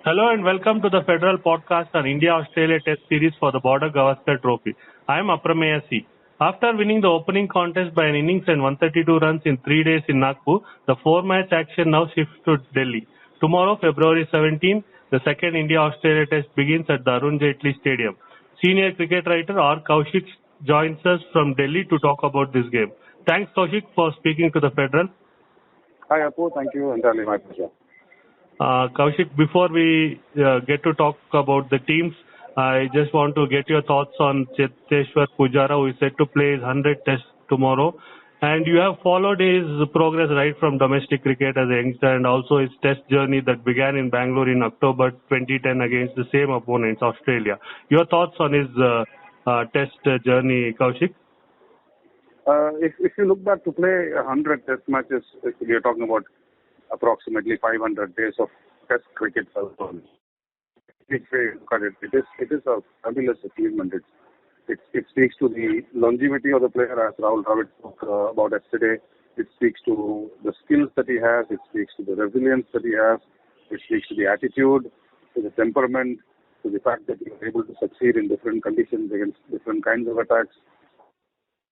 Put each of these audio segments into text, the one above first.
Hello and welcome to the Federal podcast on India-Australia Test Series for the Border Gavaskar Trophy. I am Aprameya C. After winning the opening contest by an innings and 132 runs in 3 days in Nagpur, the four-match action now shifts to Delhi. Tomorrow, February 17, the second India-Australia Test begins at the Arun Jaitley Stadium. Senior cricket writer R Kaushik joins us from Delhi to talk about this game. Thanks, Kaushik, for speaking to the Federal. Hi, Apu. Thank you. Entirely my pleasure. Kaushik, before we get to talk about the teams, I just want to get your thoughts on Cheteshwar Pujara, who is set to play his 100th test tomorrow. And you have followed his progress right from domestic cricket as a youngster and also his test journey that began in Bangalore in October 2010 against the same opponents, Australia. Your thoughts on his test journey, Kaushik? If you look back to play 100 test matches, we are talking about approximately 500 days of test cricket. If you look at it, it is a fabulous achievement. It speaks to the longevity of the player, as Rahul Dravid spoke about yesterday. It speaks to the skills that he has. It speaks to the resilience that he has. It speaks to the attitude, to the temperament, to the fact that he was able to succeed in different conditions against different kinds of attacks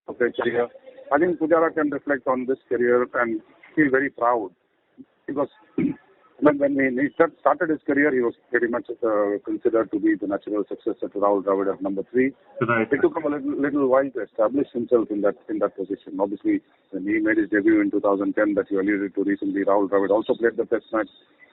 of their career. I think Pujara can reflect on this career and feel very proud. Because when he started his career, he was pretty much considered to be the natural successor to Rahul Dravid at number 3. Right. It took him a little while to establish himself in that position. Obviously, when he made his debut in 2010 that you alluded to recently, Rahul Dravid also played the test match.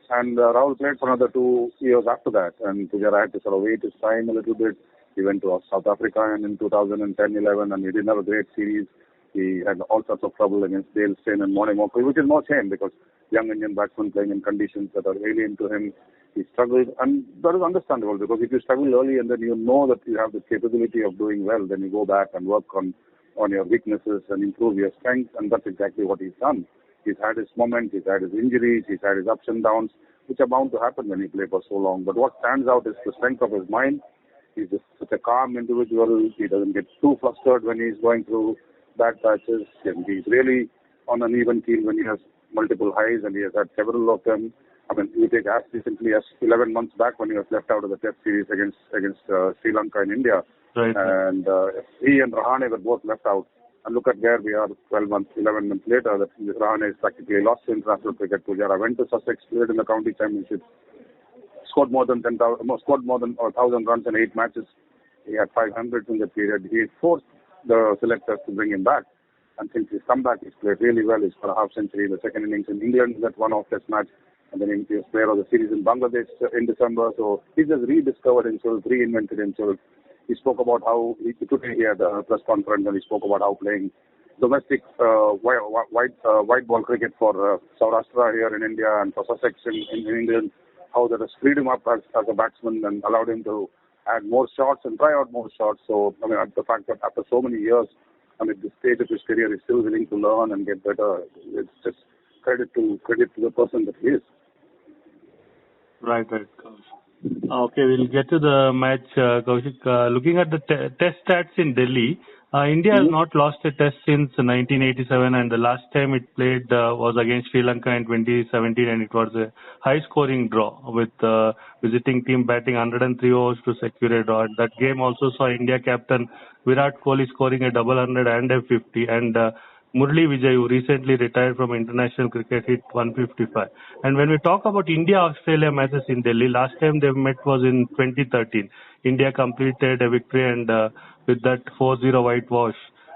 And Rahul played for another 2 years after that. And Pujara had to sort of wait his time a little bit. He went to South Africa in 2010-11 and he didn't have a great series. He had all sorts of trouble against Dale Steyn and Morne Mokri, which is no shame because young Indian batsman playing in conditions that are alien to him. He struggled, and that is understandable because if you struggle early and then you know that you have the capability of doing well, then you go back and work on your weaknesses and improve your strengths, and that's exactly what he's done. He's had his moments, he's had his injuries, he's had his ups and downs, which are bound to happen when you play for so long. But what stands out is the strength of his mind. He's just such a calm individual. He doesn't get too flustered when he's going through bad patches. And he's really on an even keel when he has multiple highs, and he has had several of them. I mean, you take as recently as 11 months back when he was left out of the test series against Sri Lanka and India. Right. And he and Rahane were both left out. And look at where we are 12 months, 11 months later, that Rahane is practically lost to international cricket. Pujara went to Sussex, played in the county championship, scored more than 1,000 runs in 8 matches. He had 500 in the period. He forced the selectors to bring him back. And since he's come back, he's played really well. He's got a half century in the second innings in England, that one-off test match. And then he was player of the series in Bangladesh in December. So he's just rediscovered himself, reinvented himself. He spoke about how, today he had a press conference and he spoke about how playing domestic white ball cricket for Saurashtra here in India and for Sussex in England, how that has freed him up as a batsman and allowed him to add more shots and try out more shots. So, I mean, the fact that after so many years, I mean, this stage of his career, he's still willing to learn and get better. It's just credit to the person that he is. Right. Okay, we'll get to the match, Kaushik. Looking at the test stats in Delhi, India has not lost a test since 1987, and the last time it played was against Sri Lanka in 2017, and it was a high-scoring draw with visiting team batting 103 overs to secure a draw. That game also saw India captain Virat Kohli scoring a double 100 and a 50, and Murli Vijay, who recently retired from international cricket, hit 155. And when we talk about India-Australia matches in Delhi, last time they met was in 2013. India completed a victory and with that 4-0 whitewash.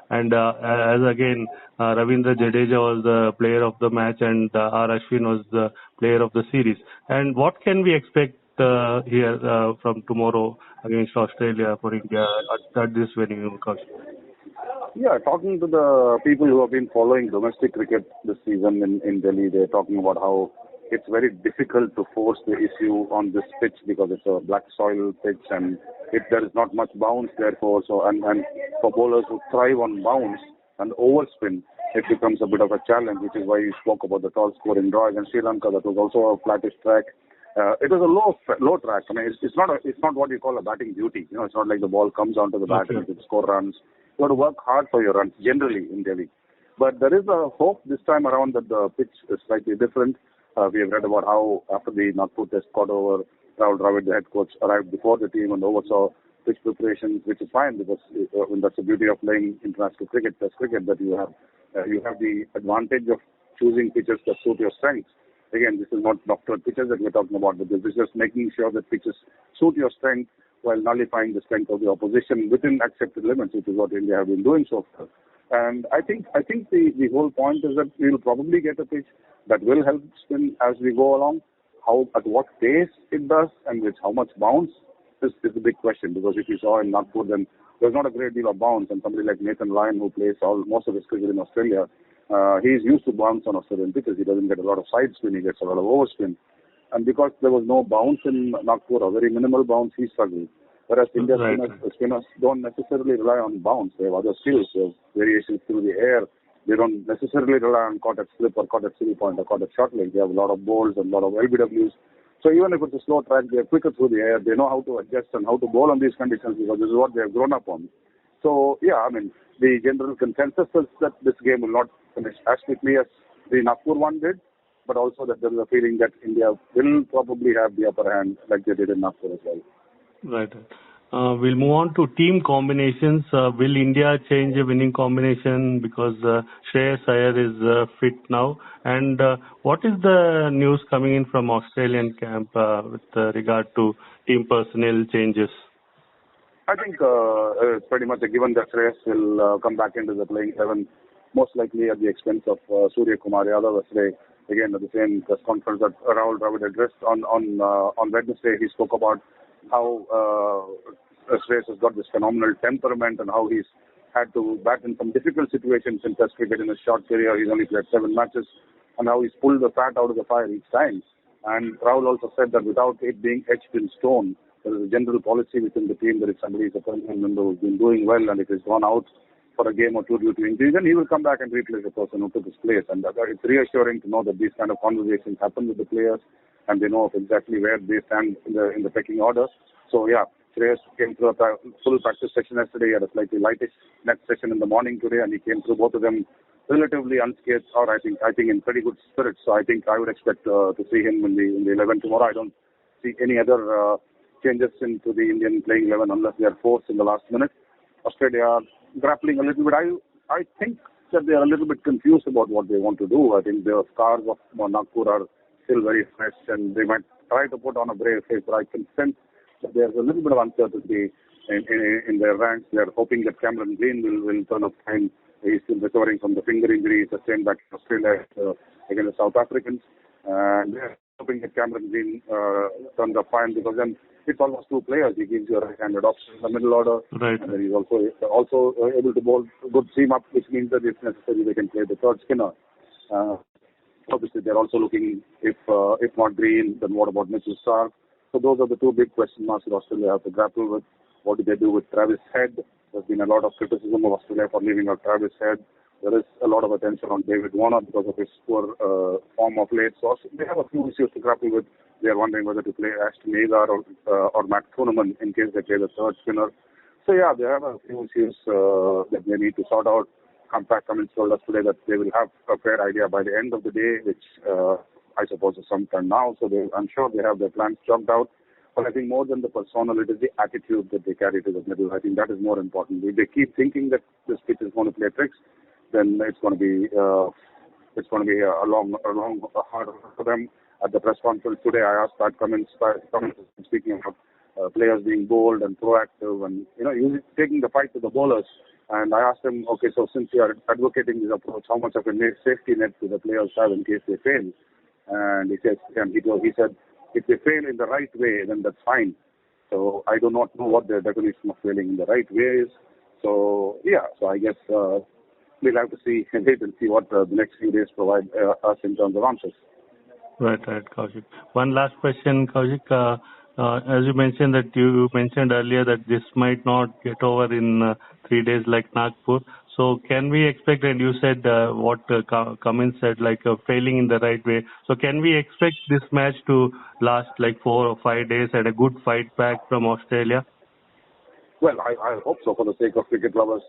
And as again, Ravindra Jadeja was the player of the match and R Ashwin was the player of the series. And what can we expect here from tomorrow against Australia for India at this venue, Kaushik? Yeah, talking to the people who have been following domestic cricket this season in Delhi, they're talking about how it's very difficult to force the issue on this pitch because it's a black soil pitch and there is not much bounce therefore. So and for bowlers who thrive on bounce and overspin, it becomes a bit of a challenge, which is why you spoke about the tall scoring draw against Sri Lanka. That was also a flattish track. It was a low track. I mean, it's not what you call a batting duty. You know, it's not like the ball comes onto the bat and you score runs. You have to work hard for your runs, generally in Delhi. But there is a hope this time around that the pitch is slightly different. We have read about how after the Nagpur test got over, Rahul Dravid, the head coach, arrived before the team and oversaw pitch preparations, which is fine because that's the beauty of playing international cricket, Test cricket, that you have the advantage of choosing pitches that suit your strengths. Again, this is not doctored pitches that we're talking about, but this is just making sure that pitches suit your strength while nullifying the strength of the opposition within accepted limits, which is what India have been doing so far. And I think the whole point is that we will probably get a pitch that will help spin as we go along. How, at what pace it does, and with how much bounce is the big question. Because if you saw in Nagpur, then there's not a great deal of bounce, and somebody like Nathan Lyon, who plays most of his cricket in Australia, he's used to bounce on Australian pitches. He doesn't get a lot of side spin; he gets a lot of overspin. And because there was no bounce in Nagpur, or very minimal bounce, he struggled. Whereas India's spinners don't necessarily rely on bounce. They have other skills. They have variations through the air. They don't necessarily rely on caught at slip or caught at city point or caught at short leg. They have a lot of bowls and a lot of LBWs. So even if it's a slow track, they're quicker through the air. They know how to adjust and how to bowl on these conditions because this is what they have grown up on. So, yeah, I mean, the general consensus is that this game will not finish as quickly as the Nagpur one did, but also that there is a feeling that India will probably have the upper hand like they did in Nagpur as well. Right. We'll move on to team combinations. Will India change a winning combination because Shreyas Iyer is fit now? And what is the news coming in from Australian camp with regard to team personnel changes? I think it's pretty much a given that Shreyas will come back into the playing 11, most likely at the expense of Surya Kumar Yadav. Again, at the same press conference that Rahul Dravid addressed on Wednesday, he spoke about how Shreyas has got this phenomenal temperament and how he's had to bat in some difficult situations in Test cricket in his short career. He's only played 7 matches, and how he's pulled the fat out of the fire each time. And Rahul also said that without it being etched in stone, there is a general policy within the team that if somebody is a permanent member who's been doing well and it has gone out for a game or two due to injury, then he will come back and replace the person who took his place. And it's reassuring to know that these kind of conversations happen with the players and they know of exactly where they stand in the pecking order. So, yeah, Shreyas came through a full practice session yesterday. He had a slightly lightish next session in the morning today, and he came through both of them relatively unscathed, or I think in pretty good spirits. So I think I would expect to see him in the 11 tomorrow. I don't see any other changes into the Indian playing 11 unless they are forced in the last minute. Australia are grappling a little bit. I think that they are a little bit confused about what they want to do. I think the scars of Nagpur are still very fresh, and they might try to put on a brave face, but I can sense that there's a little bit of uncertainty in their ranks. They're hoping that Cameron Green will turn up fine. He's still recovering from the finger injury sustained back in Australia against the South Africans. And they're hoping that Cameron Green turns up fine, because then it's almost 2 players. He gives you a right-handed option in the middle order. Right. And then he's also able to bowl good seam up, which means that if necessary they can play the third spinner. Obviously, they're also looking, if not Green, then what about Mitchell Starc? So those are the 2 big question marks that Australia have to grapple with. What do they do with Travis Head? There's been a lot of criticism of Australia for leaving out Travis Head. There is a lot of attention on David Warner because of his poor form of late. So they have a few issues to grapple with. They are wondering whether to play Ashton Agar or Matt Kuhneman in case they play the third spinner. So yeah, they have a few issues that they need to sort out. Compact Cummins told us today that they will have a fair idea by the end of the day, which I suppose is sometime now. So I'm sure they have their plans chalked out. But I think more than the personnel, it is the attitude that they carry to the middle. I think that is more important. If they keep thinking that this pitch is going to play tricks, then it's going to be a long hard for them. At the press conference today, I asked Pat Cummins speaking about players being bold and proactive and taking the fight to the bowlers. And I asked him, okay, so since you are advocating this approach, how much of a safety net do the players have in case they fail? And he said, if they fail in the right way, then that's fine. So I do not know what their definition of failing in the right way is. So yeah, so I guess we'll have to wait and see what the next few days provide us in terms of answers. Right, Kaushik. One last question, Kaushik. As you mentioned earlier that this might not get over in 3 days like Nagpur. So can we expect, and you said what Cummins said, like failing in the right way. So can we expect this match to last like 4 or 5 days and a good fight back from Australia? Well, I hope so for the sake of cricket lovers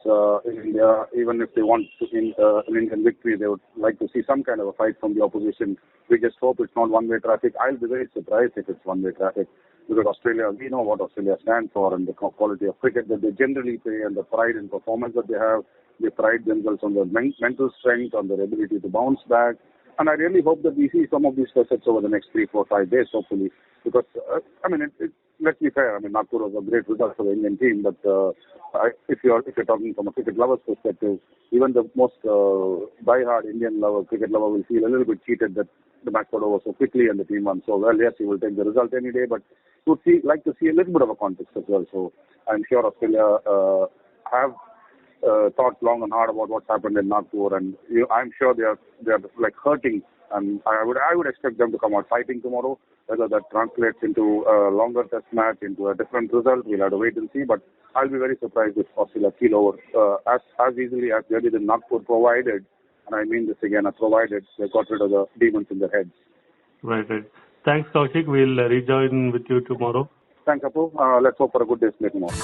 in India. Even if they want to see an Indian victory, they would like to see some kind of a fight from the opposition. We just hope it's not one-way traffic. I'll be very surprised if it's one-way traffic because Australia, we know what Australia stands for and the quality of cricket that they generally play and the pride and performance that they have. They pride themselves on their mental strength, on their ability to bounce back. And I really hope that we see some of these facets over the next 3, 4, 5 days, hopefully. Because, let's be fair. I mean, Nagpur was a great result for the Indian team. But if you're talking from a cricket lover's perspective, even the most die-hard Indian cricket lover will feel a little bit cheated that the match got over so quickly and the team won so well. Yes, he will take the result any day, but would like to see a little bit of a context as well. So I'm sure Australia have thought long and hard about what's happened in Nagpur, and I'm sure they're like hurting. And I would expect them to come out fighting tomorrow. Whether that translates into a longer test match, into a different result, we'll have to wait and see. But I'll be very surprised if Australia keel over as easily as they did in Nagpur, provided, and I mean this again, provided they got rid of the demons in their heads. Right. Thanks, Kaushik. We'll rejoin with you tomorrow. Thanks, Apu. Let's hope for a good day's play tomorrow.